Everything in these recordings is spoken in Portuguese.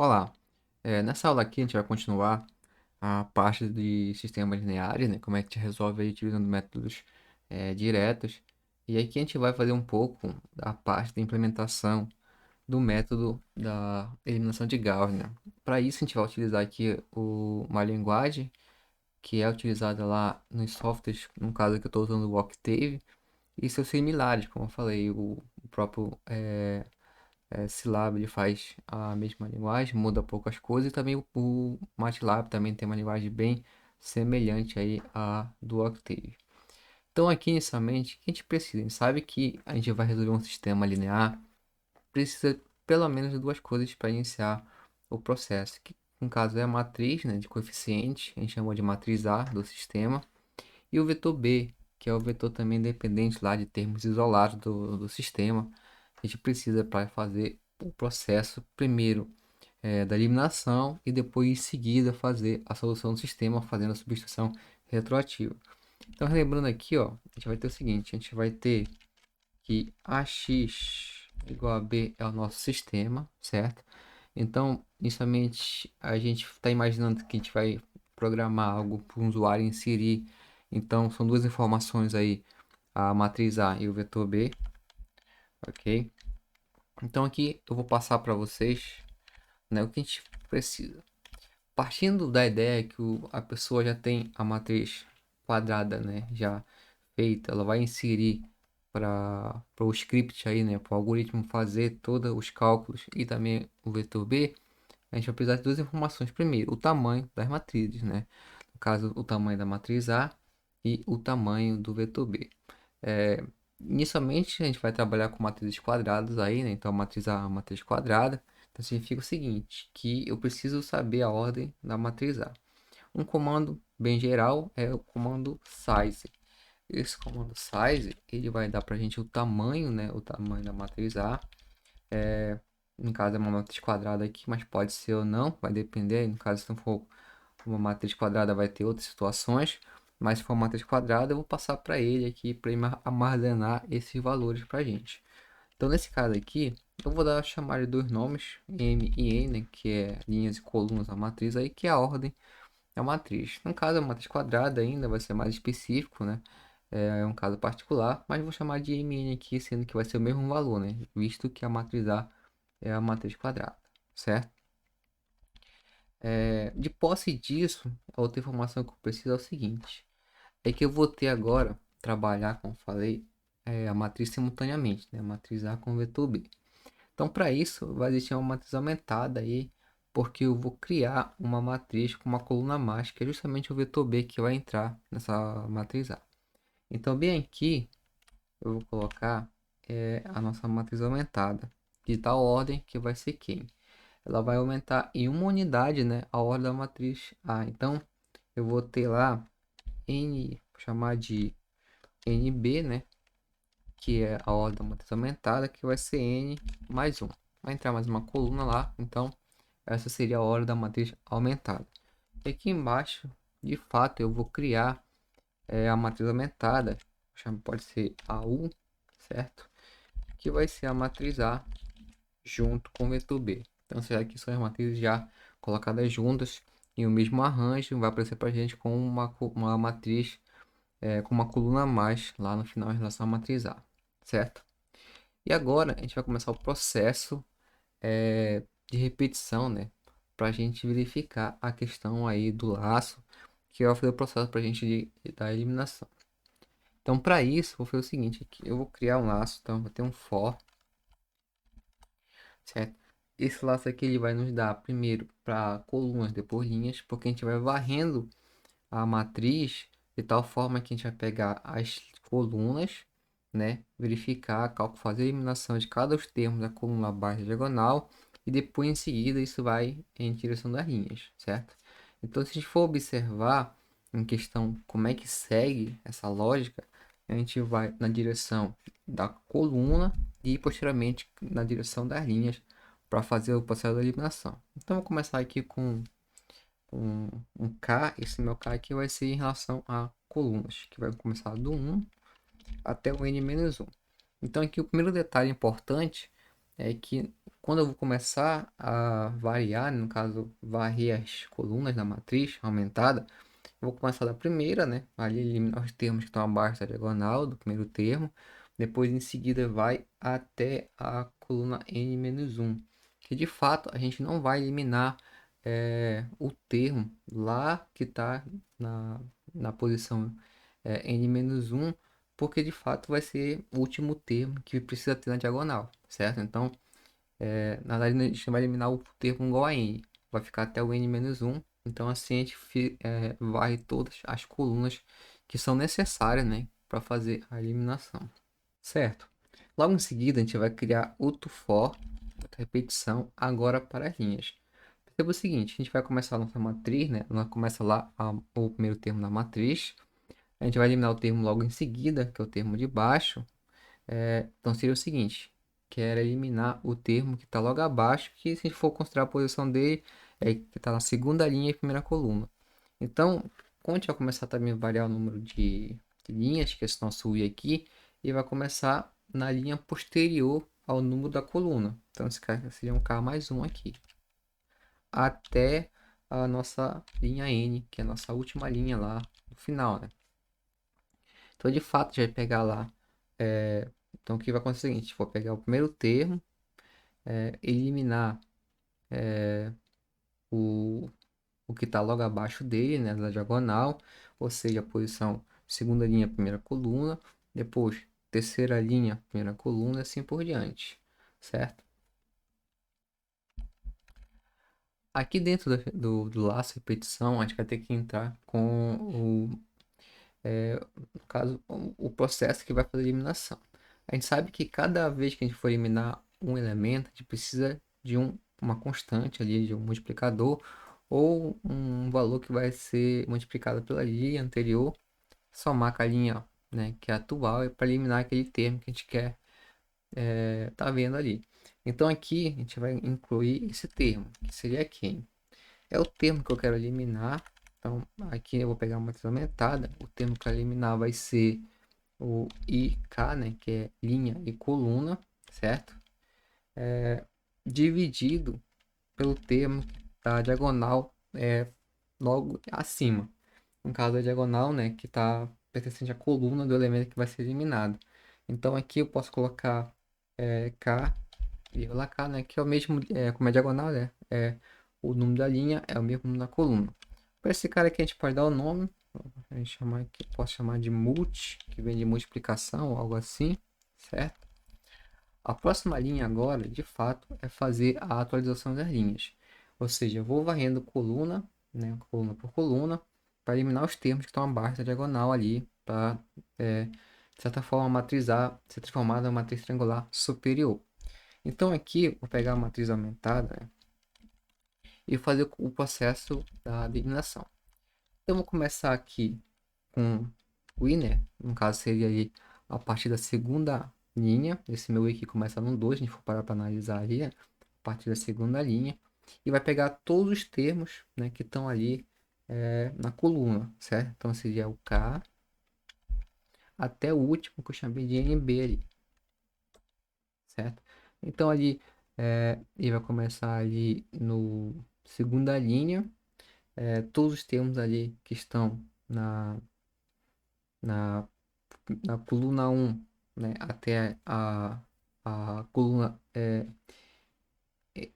Olá, nessa aula aqui a gente vai continuar a parte de sistemas lineares, né? Como é que a gente resolve aí utilizando métodos diretos. E aqui a gente vai fazer um pouco da parte da implementação do método da eliminação de Gauss, né? Para isso a gente vai utilizar aqui uma linguagem que é utilizada lá nos softwares, no caso aqui eu estou usando o Octave, e seus similares, como eu falei, o próprio Scilab ele faz a mesma linguagem, muda poucas coisas, e também o MATLAB também tem uma linguagem bem semelhante aí à do Octave. Então aqui inicialmente, o que a gente precisa? A gente sabe que a gente vai resolver um sistema linear, precisa pelo menos de duas coisas para iniciar o processo, que no caso é a matriz, né, de coeficiente, a gente chamou de matriz A do sistema, e o vetor B, que é o vetor também dependente lá de termos isolados do sistema. A gente precisa para fazer o processo primeiro da eliminação e depois em seguida fazer a solução do sistema fazendo a substituição retroativa. Então, lembrando aqui, ó, a gente vai ter o seguinte: a gente vai ter que AX igual a B é o nosso sistema, certo? Então, inicialmente, a gente está imaginando que a gente vai programar algo para o usuário inserir. Então, são duas informações aí, a matriz A e o vetor B, ok? Então, aqui eu vou passar para vocês, né, o que a gente precisa. Partindo da ideia que a pessoa já tem a matriz quadrada, né, já feita, ela vai inserir para o script aí, né, para o algoritmo fazer todos os cálculos e também o vetor B, a gente vai precisar de duas informações. Primeiro, o tamanho das matrizes, né? No caso, o tamanho da matriz A e o tamanho do vetor B. É, Inicialmente, a gente vai trabalhar com matrizes quadradas aí, né? Então, a matriz A é uma matriz quadrada. Então, significa o seguinte, que eu preciso saber a ordem da matriz A. Um comando bem geral é o comando size. Esse comando size, ele vai dar para a gente o tamanho, né? O tamanho da matriz A. No caso é uma matriz quadrada aqui, mas pode ser ou não, vai depender. No caso, se não for uma matriz quadrada, vai ter outras situações. Mas se for uma matriz quadrada, eu vou passar para ele aqui para ele armazenar esses valores para a gente. Então, nesse caso aqui, eu vou dar chamar de dois nomes, M e N, que é linhas e colunas da matriz, aí que é a ordem da matriz. No caso, a matriz quadrada ainda vai ser mais específico, né? É um caso particular, mas vou chamar de MN aqui, sendo que vai ser o mesmo valor, né? Visto que a matriz A é a matriz quadrada, certo? De posse disso, a outra informação que eu preciso é o seguinte: é que eu vou ter agora, trabalhar, como falei, a matriz simultaneamente, né? A matriz A com o vetor B. Então, para isso, vai existir uma matriz aumentada aí, porque eu vou criar uma matriz com uma coluna a mais, que é justamente o vetor B que vai entrar nessa matriz A. Então, bem aqui, eu vou colocar a nossa matriz aumentada, de tal ordem que vai ser quem? Ela vai aumentar em uma unidade, né, a ordem da matriz A. Então, eu vou ter lá N, vou chamar de NB, né, que é a ordem da matriz aumentada, que vai ser N mais um. Vai entrar mais uma coluna lá, então essa seria a ordem da matriz aumentada. E aqui embaixo, de fato, eu vou criar a matriz aumentada, pode ser AU, certo? Que vai ser a matriz A junto com o vetor B. Então, será que são as matrizes já colocadas juntas em o mesmo arranjo, vai aparecer para a gente com uma matriz com uma coluna a mais lá no final em relação à matriz A, certo? E agora a gente vai começar o processo de repetição, né? Para a gente verificar a questão aí do laço, que vai fazer o processo para a gente da eliminação. Então, para isso, vou fazer o seguinte aqui. Eu vou criar um laço, então vou ter um for, certo? Esse laço aqui ele vai nos dar primeiro para colunas, depois linhas, porque a gente vai varrendo a matriz de tal forma que a gente vai pegar as colunas, né? Verificar, fazer a eliminação de cada os termos da coluna baixa diagonal e depois em seguida isso vai em direção das linhas, certo? Então, se a gente for observar em questão como é que segue essa lógica, a gente vai na direção da coluna e posteriormente na direção das linhas para fazer o processo da eliminação. Então, vou começar aqui com um K, esse meu K aqui vai ser em relação a colunas, que vai começar do 1 até o n-1. Então aqui o primeiro detalhe importante é que Quando eu vou começar a variar, no caso, varrer as colunas da matriz aumentada, eu vou começar da primeira, né? Ali eliminar os termos que estão abaixo da diagonal do primeiro termo. Depois, em seguida, vai até a coluna n-1, que de fato a gente não vai eliminar o termo lá que está na posição n-1, porque de fato vai ser o último termo que precisa ter na diagonal, certo? Então, na verdade, a gente vai eliminar o termo igual a n. Vai ficar até o n-1. Então, assim, a gente varre todas as colunas que são necessárias, né, para fazer a eliminação. Certo? Logo em seguida, a gente vai criar outro for, outra repetição, agora para as linhas. Perceba o seguinte, a gente vai começar a nossa matriz, né? Ela começa lá o primeiro termo da matriz. A gente vai eliminar o termo logo em seguida, que é o termo de baixo. Então seria o seguinte, que era eliminar o termo que está logo abaixo, que se a gente for considerar a posição dele, que está na segunda linha e primeira coluna. Então, quando a gente vai começar também a variar o número de linhas, que é esse nosso i aqui, e vai começar na linha posterior ao número da coluna. Então, esse cara seria um K mais um aqui. Até a nossa linha N, que é a nossa última linha lá no final, né? Então, de fato, a gente vai pegar lá. Então, o que vai acontecer é o seguinte: vou pegar o primeiro termo, eliminar o, o que está logo abaixo dele, né, na diagonal, ou seja, a posição segunda linha, primeira coluna, depois terceira linha, primeira coluna, e assim por diante, certo? Aqui dentro do laço repetição, a gente vai ter que entrar com no caso, o processo que vai fazer a eliminação. A gente sabe que cada vez que a gente for eliminar um elemento, a gente precisa de uma constante ali, de um multiplicador, ou um valor que vai ser multiplicado pela linha anterior, somar com a linha, né, que é atual, para eliminar aquele termo que a gente quer tá vendo ali. Então aqui a gente vai incluir esse termo, que seria quem? É o termo que eu quero eliminar. Então aqui eu vou pegar uma matriz aumentada. O termo que eu quero eliminar vai ser o IK, né, que é linha e coluna, certo? Dividido pelo termo da diagonal logo acima. No caso da diagonal, né, que está pertencente à coluna do elemento que vai ser eliminado. Então aqui eu posso colocar K, vírgula K, né, que é o mesmo, como é diagonal, né, o número da linha é o mesmo número da coluna. Para esse cara aqui a gente pode dar o nome, a gente chamar aqui, posso chamar de multi, que vem de multiplicação ou algo assim, certo? A próxima linha agora, de fato, é fazer a atualização das linhas. Ou seja, eu vou varrendo coluna, né, coluna por coluna, para eliminar os termos que estão abaixo da diagonal ali, para, de certa forma, matrizar, ser transformada em uma matriz triangular superior. Então aqui, vou pegar a matriz aumentada, né, e fazer o processo da eliminação. Então, vou começar aqui com o inner, no caso seria ali a partir da segunda linha. Esse meu i aqui começa no 2, a gente for parar para analisar ali, a partir da segunda linha, e vai pegar todos os termos, né, que estão ali na coluna, certo? Então seria o K até o último que eu chamei de NB ali, certo? Então ali ele vai começar ali no segunda linha, todos os termos ali que estão na na coluna um, né, até a coluna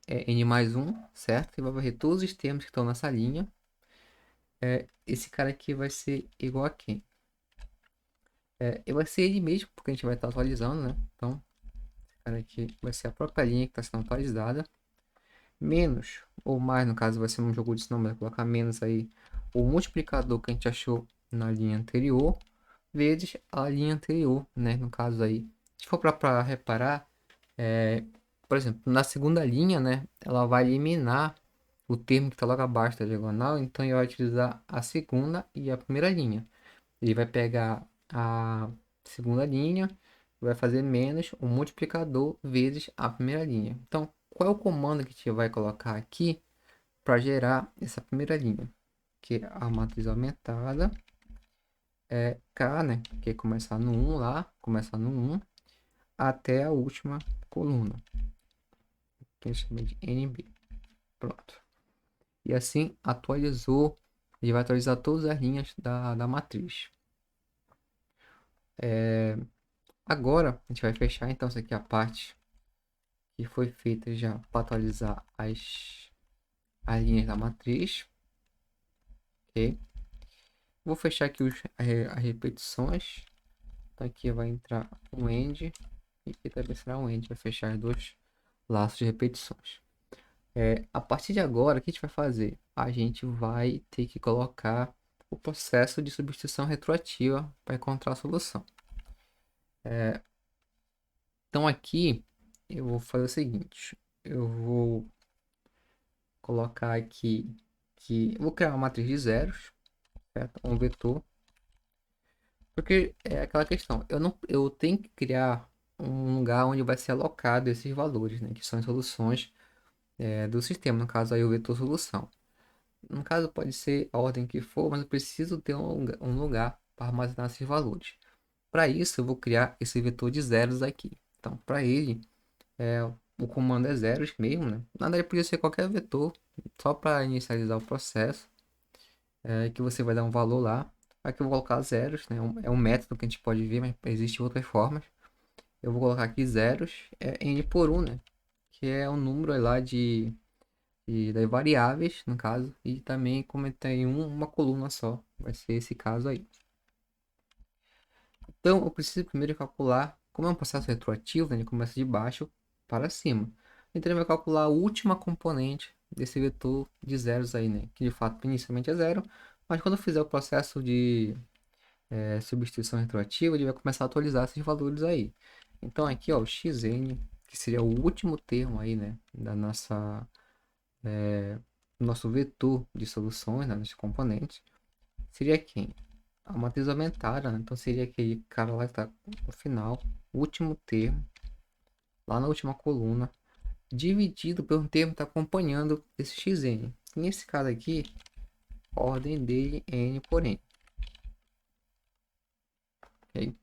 N mais um, certo? E vai varrer todos os termos que estão nessa linha. Esse cara aqui vai ser igual a quem? E vai ser ele mesmo, porque a gente vai estar atualizando, né? Então, esse cara aqui vai ser a própria linha que está sendo atualizada. Menos, ou mais, no caso, vai ser um jogo de sinal, vai colocar menos aí o multiplicador que a gente achou na linha anterior, vezes a linha anterior, né? No caso aí. Se for para reparar, por exemplo, na segunda linha, né, ela vai eliminar o termo que está logo abaixo da diagonal, então ele vai utilizar a segunda e a primeira linha. Ele vai pegar a segunda linha, vai fazer menos o multiplicador vezes a primeira linha. Então, qual é o comando que a gente vai colocar aqui para gerar essa primeira linha? Que é a matriz aumentada é K, né, que é começar no 1 lá, começar no 1 até a última coluna. Então a gente chama de NB. Pronto. E assim atualizou. Ele vai atualizar todas as linhas da matriz. Agora a gente vai fechar então isso aqui a parte que foi feita já para atualizar as linhas da matriz. Ok? Vou fechar aqui as repetições. Então aqui vai entrar um end e aqui também será um end. Vai fechar os dois laços de repetições. A partir de agora, o que a gente vai fazer? A gente vai ter que colocar o processo de substituição retroativa para encontrar a solução. Então aqui eu vou fazer o seguinte, eu vou colocar aqui que vou criar uma matriz de zeros, certo? Um vetor, porque é aquela questão, eu tenho que criar um lugar onde vai ser alocado esses valores, né? Que são as soluções do sistema, no caso aí o vetor solução. No caso pode ser a ordem que for, mas eu preciso ter um lugar para armazenar esses valores. Para isso eu vou criar esse vetor de zeros aqui. Então para ele o comando é zeros mesmo, né? Na verdade podia ser qualquer vetor, só para inicializar o processo, que você vai dar um valor lá. Aqui eu vou colocar zeros, né? É um método que a gente pode ver, mas existem outras formas. Eu vou colocar aqui zeros, n por 1, né? Que é o número lá das variáveis, no caso, e também como tem uma coluna só, vai ser esse caso aí. Então eu preciso primeiro calcular, como é um processo retroativo, né, ele começa de baixo para cima. Então ele vai calcular a última componente desse vetor de zeros aí, né, que de fato inicialmente é zero, mas quando eu fizer o processo de substituição retroativa, ele vai começar a atualizar esses valores aí. Então aqui ó, o xn, que seria o último termo aí, né, da nosso vetor de soluções, né, dos componentes, seria quem? A matriz aumentada, né? Então seria aquele cara lá que está no final, último termo, lá na última coluna, dividido pelo termo que está acompanhando esse xn. Nesse caso aqui, a ordem dele é n por n. Okay?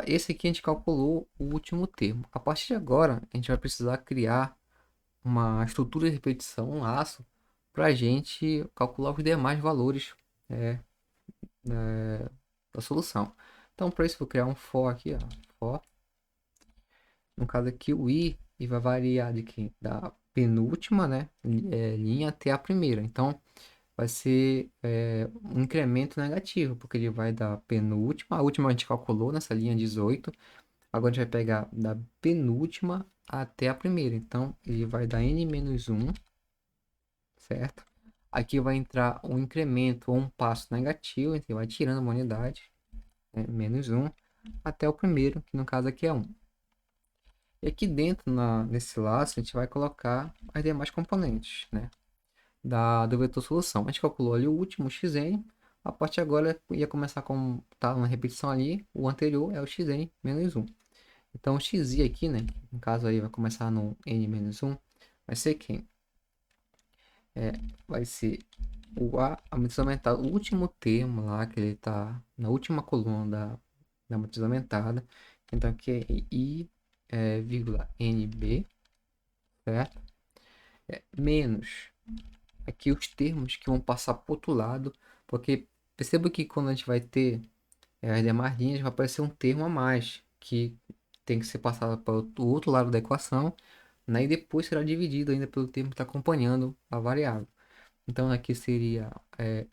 Esse aqui a gente calculou o último termo. A partir de agora, a gente vai precisar criar uma estrutura de repetição, um laço, para a gente calcular os demais valores é, da solução. Então, para isso, vou criar um for aqui, ó, for. No caso aqui, o i vai variar da penúltima, né, linha até a primeira. Então, vai ser um incremento negativo, porque ele vai da penúltima, a última a gente calculou nessa linha 18. Agora a gente vai pegar da penúltima até a primeira. Então, ele vai dar n-1, certo? Aqui vai entrar um incremento ou um passo negativo, então vai tirando uma unidade, né, -1, até o primeiro, que no caso aqui é 1. E aqui dentro, nesse laço, a gente vai colocar as demais componentes, né, do vetor solução. A gente calculou ali o último xn, a partir de agora ia começar com, tá uma repetição ali, o anterior é o xn menos 1. Então o xi aqui, né, no caso aí vai começar no n menos 1, vai ser quem? Vai ser a matriz aumentada, o último termo lá, que ele tá na última coluna da matriz aumentada. Então aqui é i, vírgula nb, certo? Menos aqui os termos que vão passar para o outro lado, porque perceba que quando a gente vai ter as demais linhas, vai aparecer um termo a mais, que tem que ser passado para o outro lado da equação, né? E depois será dividido ainda pelo termo que está acompanhando a variável. Então aqui seria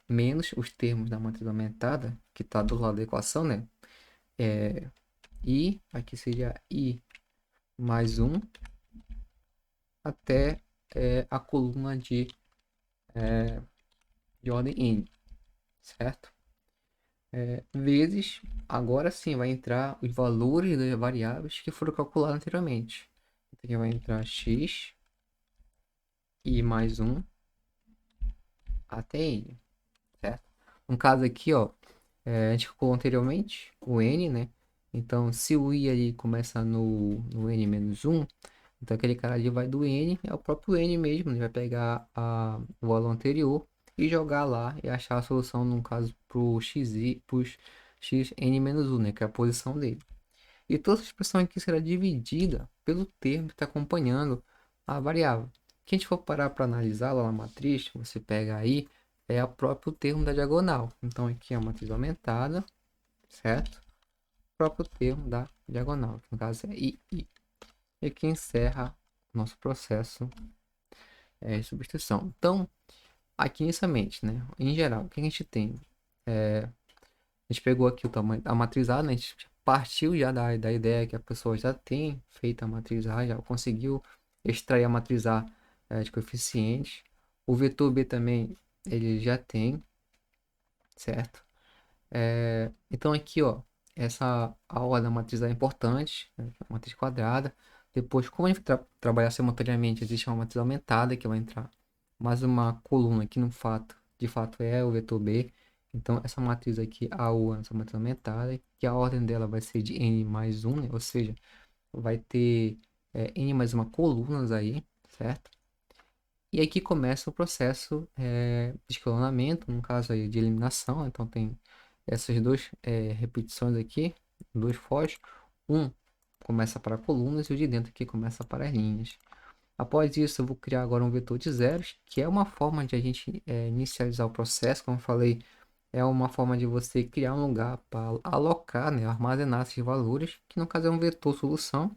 menos os termos da matriz aumentada, que está do lado da equação, né? E aqui seria i mais 1 até a coluna de ordem n, certo? Vezes, agora sim vai entrar os valores das variáveis que foram calculados anteriormente. Então aqui vai entrar x, i mais 1 até n, certo? No caso aqui, ó, a gente calculou anteriormente o n, né? Então, se o i ali começa no n menos 1, então aquele cara ali vai do n, é o próprio n mesmo, ele vai pegar o valor anterior e jogar lá e achar a solução, no caso, para o x n menos 1, né? Que é a posição dele. E toda essa expressão aqui será dividida pelo termo que está acompanhando a variável. Que a gente for parar para analisar lá na matriz, você pega aí, é o próprio termo da diagonal. Então aqui é a matriz aumentada, certo? O próprio termo da diagonal, que no caso é I. E aqui encerra o nosso processo de substituição. Então, aqui inicialmente, né? Em geral, o que a gente tem? A gente pegou aqui o tamanho da matriz A, né? A gente partiu já da ideia que a pessoa já tem feito a matriz A, já conseguiu extrair a matriz A de coeficientes. O vetor B também ele já tem, certo? Então aqui, ó, essa aula da matriz A é importante, né? A matriz quadrada. Depois, como a gente trabalhar simultaneamente, existe uma matriz aumentada que vai entrar mais uma coluna que no fato, de fato é o vetor B. Então essa matriz aqui, AU, essa matriz aumentada, que a ordem dela vai ser de n mais 1, né? Ou seja, vai ter n mais uma colunas aí, certo? E aqui começa o processo de escalonamento, no caso aí de eliminação. Então tem essas duas repetições aqui, dois fors. Um começa para colunas e o de dentro aqui começa para as linhas. Após isso, eu vou criar agora um vetor de zeros, que é uma forma de a gente inicializar o processo. Como eu falei, é uma forma de você criar um lugar para alocar, né, armazenar esses valores, que no caso é um vetor solução,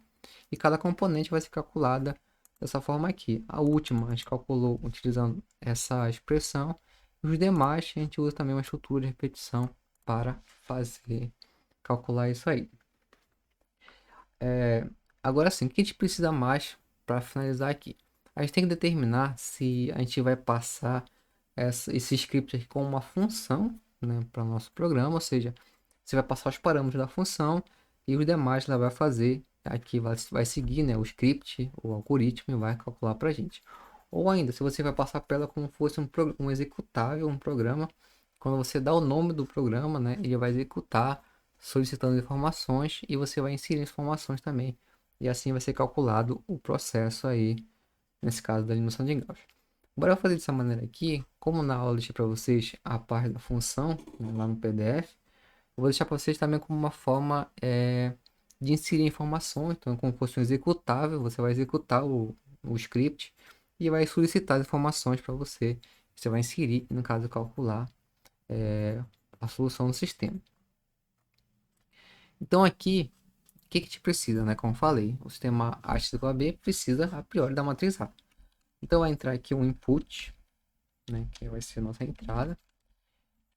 e cada componente vai ser calculada dessa forma aqui. A última a gente calculou utilizando essa expressão, e os demais a gente usa também uma estrutura de repetição para fazer calcular isso aí. Agora sim, o que a gente precisa mais para finalizar aqui? A gente tem que determinar se a gente vai passar esse script aqui com uma função, né, para o nosso programa, ou seja, você vai passar os parâmetros da função e os demais ela vai fazer, aqui vai seguir, né, o script, o algoritmo e vai calcular para a gente. Ou ainda, se você vai passar para ela como fosse um executável, um programa, quando você dá o nome do programa, né, ele vai executar solicitando informações e você vai inserir informações também. E assim vai ser calculado o processo aí, nesse caso da eliminação de Gauss. Bora fazer dessa maneira aqui, como na aula eu deixei para vocês a parte da função, né, lá no PDF, eu vou deixar para vocês também como uma forma de inserir informações, então como fosse um executável, você vai executar o script e vai solicitar as informações para você, você vai inserir, no caso calcular a solução do sistema. Então aqui, o que que te precisa, né? Como eu falei, o sistema A igual a B precisa a priori da matriz A. Então vai entrar aqui um input, né? Que vai ser a nossa entrada.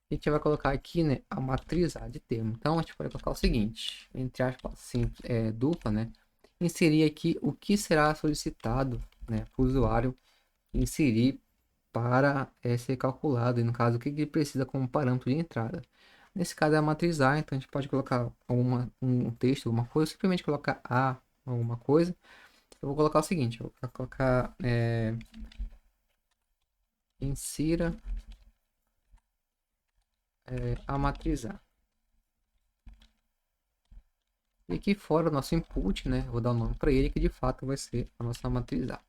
E a gente vai colocar aqui, né, a matriz A de termo. Então a gente pode colocar o seguinte, entre aspas, simples, dupla, né? Inserir aqui o que será solicitado, né, para o usuário inserir para ser calculado. E no caso, o que ele precisa como parâmetro de entrada. Nesse caso é a matriz A, então a gente pode colocar um texto, alguma coisa, simplesmente colocar A, alguma coisa. Eu vou colocar o seguinte, eu vou colocar insira a matriz A. E aqui fora o nosso input, né? Eu vou dar o nome para ele, que de fato vai ser a nossa matriz A.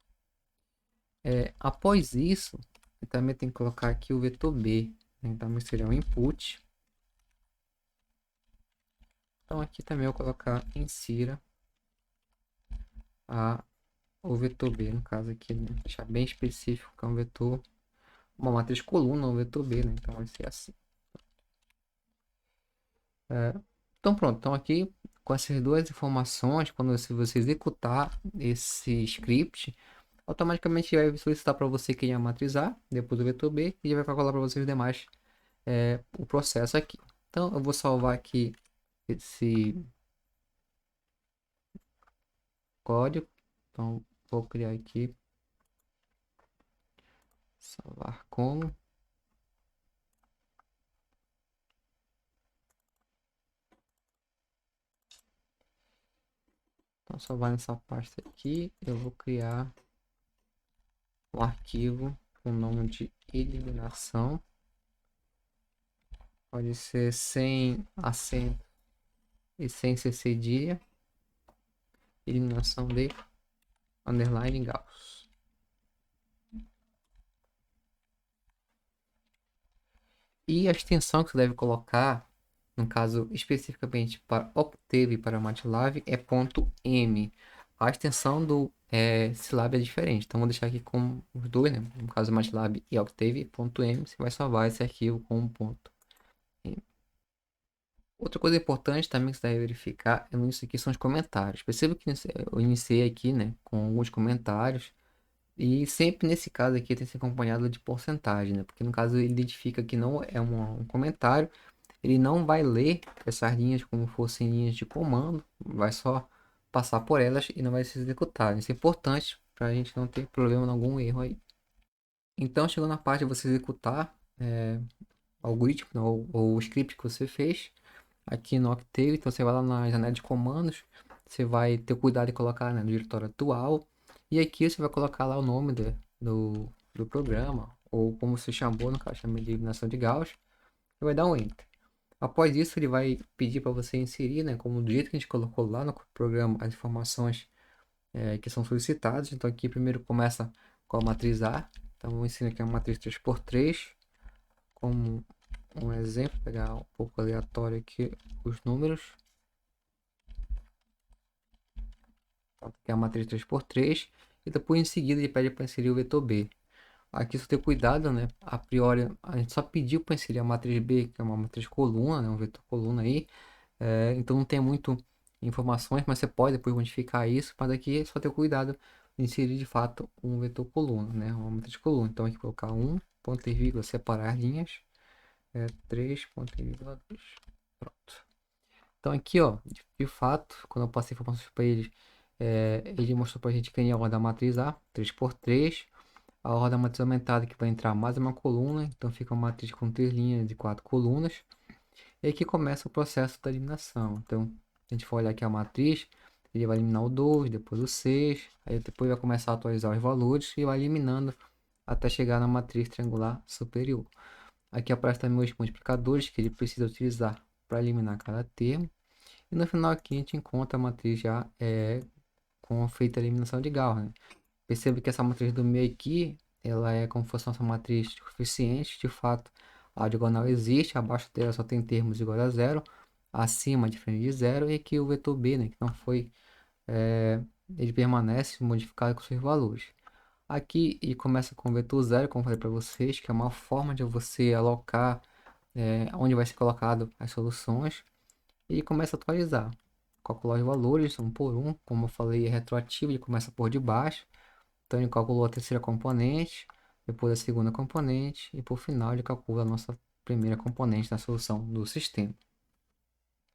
Após isso, eu também tenho que colocar aqui o vetor B, né? Então seria o input. Então aqui também eu vou colocar insira o vetor B, no caso aqui, né? Deixar bem específico que é um vetor, uma matriz coluna, um vetor B, né? Então vai ser assim. Então pronto, então aqui com essas duas informações, quando você executar esse script, automaticamente vai solicitar para você criar a matriz A, depois o vetor B, e vai calcular para você os demais o processo aqui. Então eu vou salvar aqui esse código. Então vou criar aqui, salvar como. Então salvar nessa pasta aqui, eu vou criar um arquivo com o nome de eliminação. Pode ser sem acento e sem ser cedilha. Eliminação de underline Gauss. E a extensão que você deve colocar, no caso especificamente para Octave e para MATLAB, é .m. A extensão do Scilab é diferente. Então, vou deixar aqui com os dois, né? No caso, MATLAB e Octave.m, você vai salvar esse arquivo com um ponto. Outra coisa importante também que você deve verificar é nisso aqui são os comentários. Perceba que eu iniciei aqui, né, com alguns comentários e sempre nesse caso aqui tem que ser acompanhado de porcentagem, né? Porque no caso ele identifica que não é um comentário, ele não vai ler essas linhas como fossem linhas de comando, vai só passar por elas e não vai se executar. Isso é importante para a gente não ter problema em algum erro aí. Então, chegando na parte de você executar o algoritmo, né, ou o script que você fez aqui no Octave, então você vai lá na janela de comandos, você vai ter cuidado de colocar, né, no diretório atual, e aqui você vai colocar lá o nome do programa, ou como você chamou, no caso, chama de eliminação de Gauss, e vai dar um Enter. Após isso, ele vai pedir para você inserir, né, como do jeito que a gente colocou lá no programa, as informações que são solicitadas. Então aqui primeiro começa com a matriz A, então vou ensinar aqui a matriz 3x3, como um exemplo, pegar um pouco aleatório aqui os números. Que é a matriz 3x3, e depois em seguida ele pede para inserir o vetor B. Aqui só ter cuidado, né? A priori a gente só pediu para inserir a matriz B, que é uma matriz coluna, né? Um vetor coluna aí. Então não tem muito informações, mas você pode depois modificar isso, para daqui é só ter cuidado de inserir de fato um vetor coluna, né? Uma matriz coluna. Então aqui colocar um ponto e vírgula, separar as linhas, 3 ponto e vírgula 2. Pronto. Então aqui, ó, de fato, quando eu passei informações para ele, ele mostrou para a gente que tem a ordem da matriz A, 3x3, a ordem da matriz aumentada que vai entrar mais uma coluna, então fica uma matriz com 3 linhas e 4 colunas, e aqui começa o processo da eliminação. Então, se a gente for olhar aqui a matriz, ele vai eliminar o 2, depois o 6, aí depois vai começar a atualizar os valores e vai eliminando até chegar na matriz triangular superior. Aqui aparece também os multiplicadores que ele precisa utilizar para eliminar cada termo. E no final aqui a gente encontra a matriz já com feita a eliminação de Gauss, né? Perceba que essa matriz do meio aqui, ela é como se fosse nossa matriz de coeficientes. De fato, a diagonal existe, abaixo dela só tem termos iguais a zero, acima diferente de zero, e aqui o vetor B, né, que não foi, ele permanece modificado com seus valores. Aqui ele começa com o vetor zero, como eu falei para vocês, que é uma forma de você alocar onde vai ser colocado as soluções e começa a atualizar. Calcular os valores um por um, como eu falei, é retroativo, ele começa por debaixo. Então ele calculou a terceira componente, depois a segunda componente e por final ele calcula a nossa primeira componente na solução do sistema.